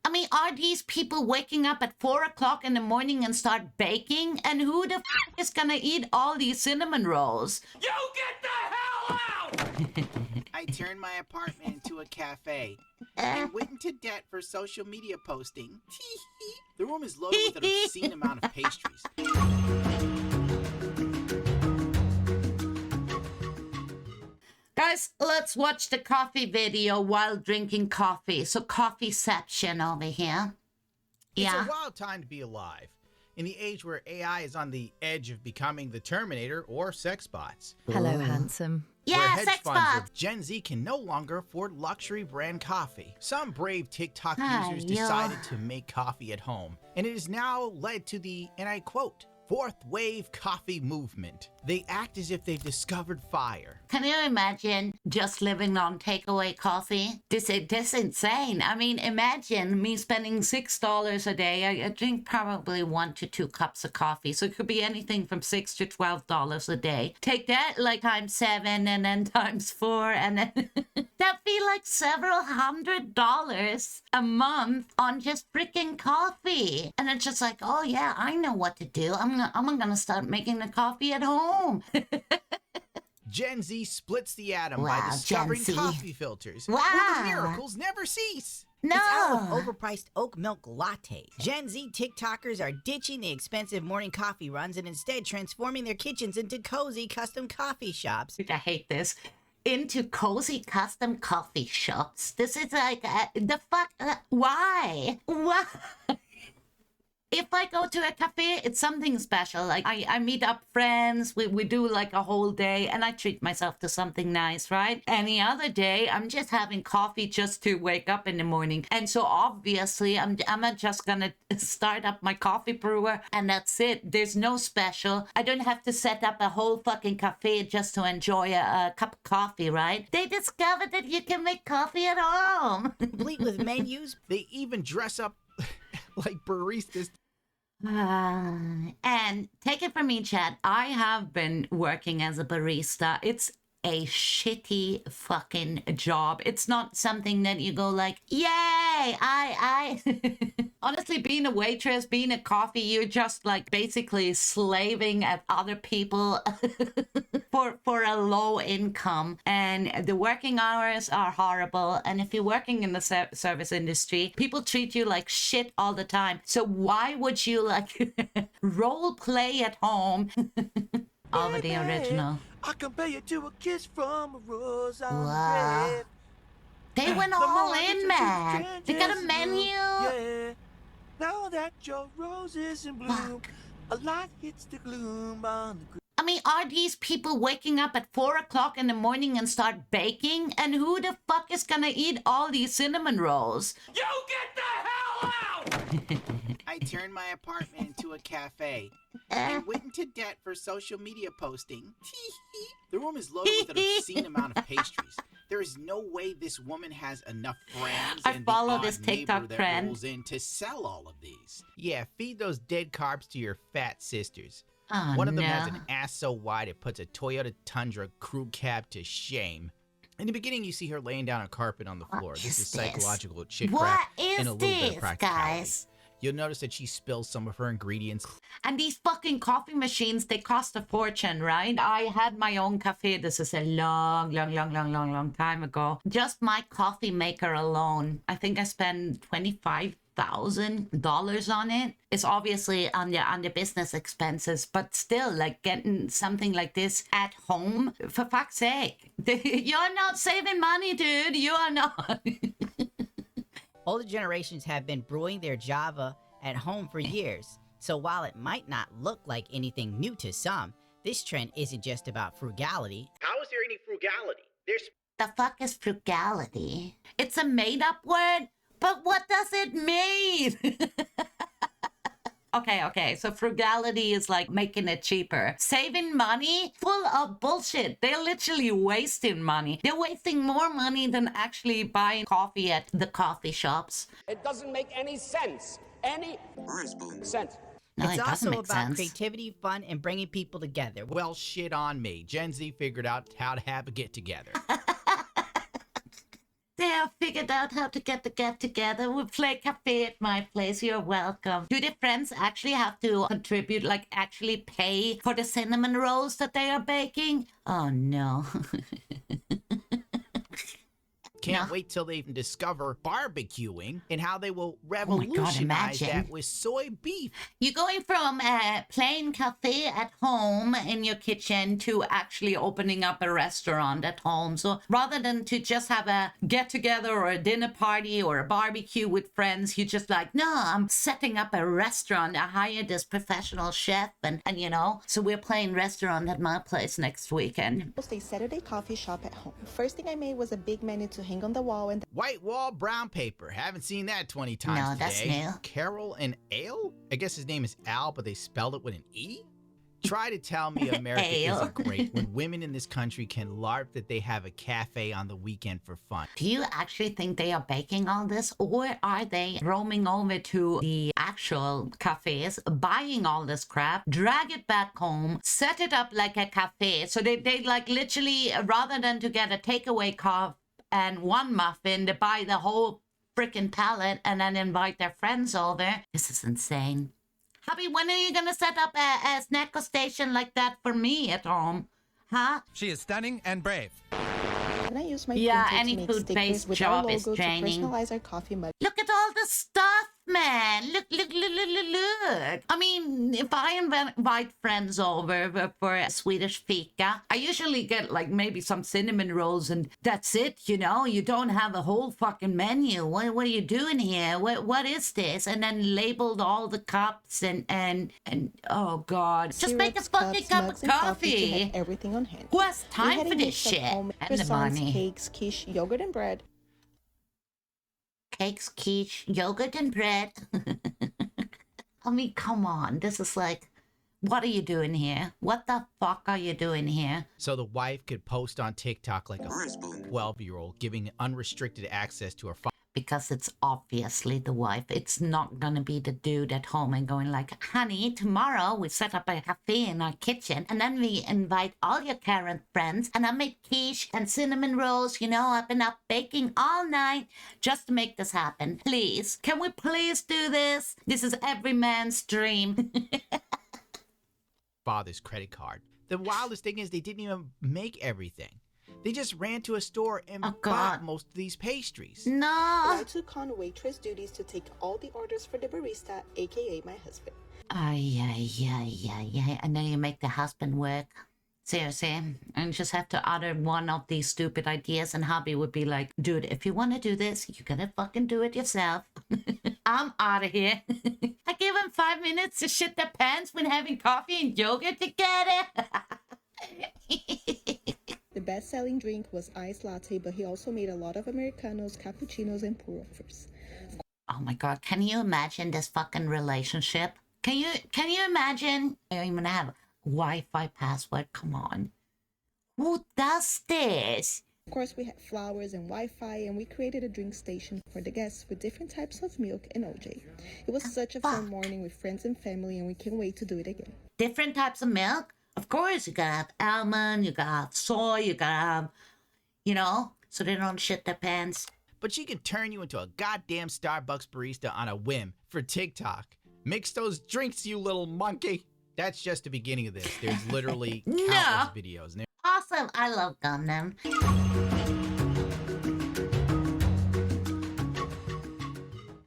I mean, are these people waking up at 4 o'clock in the morning and start baking? And who the is gonna eat all these cinnamon rolls? You get the hell out! I turned my apartment into a cafe and went into debt for social media posting. The room is loaded with an obscene amount of pastries. Guys, let's watch the coffee video while drinking coffee. So coffeeception over here. Yeah. It's a wild time to be alive. In the age where AI is on the edge of becoming the Terminator or sex bots. Hello, handsome. Yeah, where hedge sex funds bot. of Gen Z can no longer afford luxury brand coffee. Some brave TikTok users Hi-yo. decided to make coffee at home, and it has now led to the, and I quote, fourth wave coffee movement. They act as if they've discovered fire. Can you imagine just living on takeaway coffee? This is insane. I mean, imagine me spending $6 a day. I drink probably 1 to 2 cups of coffee. So it could be anything from $6 to $12 a day. Take that like times 7 and then times 4 and then that'd be like several $100s a month on just freaking coffee. And it's just like, oh yeah, I know what to do. I'm gonna start making the coffee at home. Gen Z splits the atom Wow, by discovering Gen Z. coffee filters. Wow. Where the miracles never cease. No. It's out of overpriced oat milk latte. Gen Z TikTokers are ditching the expensive morning coffee runs and instead transforming their kitchens into cozy custom coffee shops. I hate this. Into cozy custom coffee shops. This is like, the fuck? Why? Why? If I go to a cafe, it's something special. Like I meet up friends, we do like a whole day and I treat myself to something nice, right? Any other day, I'm just having coffee just to wake up in the morning. And so obviously, I'm not just gonna start up my coffee brewer and that's it. There's no special. I don't have to set up a whole fucking cafe just to enjoy a cup of coffee, right? They discovered that you can make coffee at home. Complete with menus. They even dress up like baristas. And take it from me, Chad. I have been working as a barista. It's a shitty fucking job. It's not something that you go like, yay, I honestly, being a waitress, being a coffee, you're just like basically slaving at other people for a low income, and the working hours are horrible. And if you're working in the service industry, people treat you like shit all the time. So why would you like role play at home over the original? I compare you to a kiss from a rose on Wow. red. They went The all more I get in, to man. change They got a is menu. yeah. Now that your rose is in bloom, Fuck. a light hits the gloom on the ground. I mean, are these people waking up at 4 o'clock in the morning and start baking? And who the fuck is gonna eat all these cinnamon rolls? You get the hell out! I turned my apartment into a cafe and went into debt for social media posting. The room is loaded with an obscene amount of pastries. There is no way this woman has enough friends I and follow the this odd TikTok neighbor that trend. rolls in to sell all of these. Yeah, feed those dead carbs to your fat sisters. Oh, One of them no. has an ass so wide it puts a Toyota Tundra crew cab to shame. In the beginning, you see her laying down a carpet on the floor. This is is this? psychological chit What chat is and a little bit this, of practicality. guys? You'll notice that she spills some of her ingredients. And these fucking coffee machines, they cost a fortune, right? I had my own cafe. This is a long time ago. Just my coffee maker alone, I think I spent $25,000 on it. It's obviously on the business expenses, but still, like getting something like this at home, for fuck's sake. You're not saving money, dude. You are not. Older generations have been brewing their Java at home for years. So while it might not look like anything new to some, this trend isn't just about frugality. How is there any frugality? There's The fuck is frugality? It's a made-up word, but what does it mean? Okay, so frugality is like making it cheaper. Saving money? Full of bullshit. They're literally wasting money. They're wasting more money than actually buying coffee at the coffee shops. It doesn't make any sense. Any sense. No, It's it doesn't also make about sense. creativity, fun, and bringing people together. well, shit on me. Gen Z figured out how to have a get together. They have figured out how to get together. We play cafe at my place. You're welcome. Do the friends actually have to contribute, like actually pay for the cinnamon rolls that they are baking? Oh no. Can't wait till they even discover barbecuing and how they will God, revolutionize imagine. that with soy beef. You're going from a plain cafe at home in your kitchen to actually opening up a restaurant at home. So rather than to just have a get together or a dinner party or a barbecue with friends, you just like, no, I'm setting up a restaurant. I hired this professional chef and you know, so we're playing restaurant at my place next weekend. Host a Saturday coffee shop at home. First thing I made was a big menu to hang on the wall, and White wall brown paper. Haven't seen that 20 times No, today. that's new. Carol and Ale? I guess his name is Al, but they spelled it with an E? Try to tell me America Ale. isn't great when women in this country can LARP that they have a cafe on the weekend for fun. Do you actually think they are baking all this, or are they roaming over to the actual cafes, buying all this crap, drag it back home, set it up like a cafe? So they like literally, rather than to get a takeaway cup and one muffin, they buy the whole freaking pallet and then invite their friends over. This is insane. Hubby, when are you gonna set up a snack station like that for me at home? Huh? She is stunning and brave. then I use my Yeah, printer any to make food-based stickers with our job is logo to draining. personalize our coffee mug. Look at all the stuff, man. Look. I mean, if I invite friends over for a Swedish fika, I usually get like maybe some cinnamon rolls and that's it, you know? You don't have a whole fucking menu. What are you doing here? What is this? And then labeled all the cups and oh God. Just make a Syrups, fucking cups, cup mugs, of and coffee to coffee. have everything on hand. Who has We time had for a this mix of shit? home And the croissants, money. cakes, quiche, yogurt, and bread. Cakes, quiche, yogurt, and bread. I mean, come on. This is like, what are you doing here? What the fuck are you doing here? So the wife could post on TikTok like a 12-year-old giving unrestricted access to her phone. Because it's obviously the wife. It's not gonna be the dude at home and going like, honey, tomorrow we set up a cafe in our kitchen and then we invite all your Karen friends and I make quiche and cinnamon rolls, you know, I've been up baking all night just to make this happen. Please, can we please do this? This is every man's dream. Father's credit card. The wildest thing is they didn't even make everything. They just ran to a store and Oh, bought God. most of these pastries. And No. I took on waitress duties to take all the orders for the barista, aka my husband. Ay. And then you make the husband work. Seriously. And just have to utter one of these stupid ideas and hubby would be like, dude, if you want to do this, you gotta fucking do it yourself. I'm out of here. I give him 5 minutes to shit their pants when having coffee and yogurt together. The best-selling drink was iced latte, but he also made a lot of Americanos, cappuccinos, and pour-overs. Oh my God, can you imagine this fucking relationship? Can you imagine? I'm gonna have Wi-Fi password, come on. Who does this? Of course, we had flowers and Wi-Fi, and we created a drink station for the guests with different types of milk and OJ. It was such a fun morning with friends and family, and we can't wait to do it again. Different types of milk? Of course, you gotta have almond, you gotta have soy, you gotta have, you know, so they don't shit their pants. But she can turn you into a goddamn Starbucks barista on a whim for TikTok. Mix those drinks, you little monkey. That's just the beginning of this. There's literally countless videos. Awesome, I love Gundam.